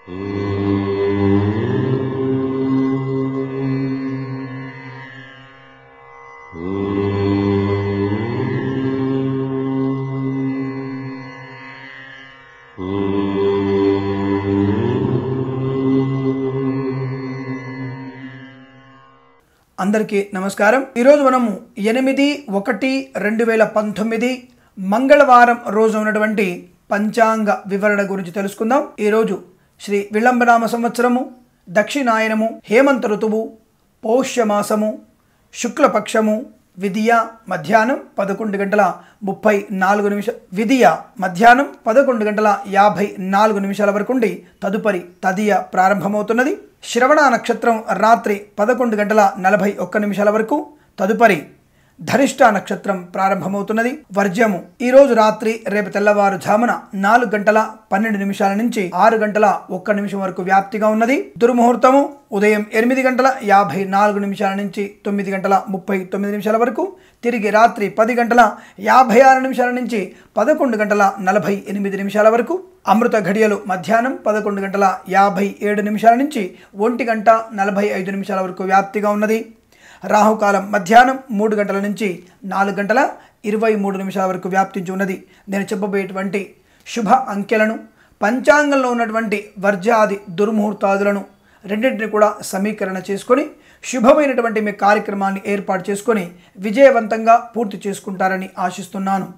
అందరికీ నమస్కారం। ఈ రోజు మనము 8/1/2019 మంగళవారం రోజు ఉన్నటువంటి పంచాంగ వివరణ గురించి తెలుసుకుందాం। ఈ రోజు శ్రీ విళంబనామ సంవత్సరము, దక్షిణాయనము, హేమంత ఋతువు, పౌష్యమాసము, శుక్లపక్షము, విదియ మధ్యాహ్నం 11:34 విదియ మధ్యాహ్నం 11:54 వరకు ఉండి తదుపరి తదియ ప్రారంభమవుతున్నది। శ్రవణ నక్షత్రం రాత్రి 11:41 వరకు, తదుపరి ధనిష్ట నక్షత్రం ప్రారంభమవుతున్నది। వర్జ్యము ఈ రోజు రాత్రి రేపు తెల్లవారుజామున 4:12 నుంచి 6:01 వరకు వ్యాప్తిగా ఉన్నది। దుర్ముహూర్తము ఉదయం 8:54 నుంచి 9:39 వరకు, తిరిగి రాత్రి 10:56 నుంచి 11:48 వరకు। అమృత ఘడియలు మధ్యాహ్నం 11:57 నుంచి 1:45 వరకు వ్యాప్తిగా ఉన్నది। రాహుకాలం మధ్యాహ్నం 3 గంటల నుంచి 4:23 వరకు వ్యాప్తించి ఉన్నది। నేను చెప్పబోయేటువంటి శుభ అంకెలను, పంచాంగంలో ఉన్నటువంటి వర్జాది దుర్ముహూర్తాదులను రెండింటిని కూడా సమీకరణ చేసుకొని శుభమైనటువంటి మీ కార్యక్రమాన్ని ఏర్పాటు చేసుకొని విజయవంతంగా పూర్తి చేసుకుంటారని ఆశిస్తున్నాను।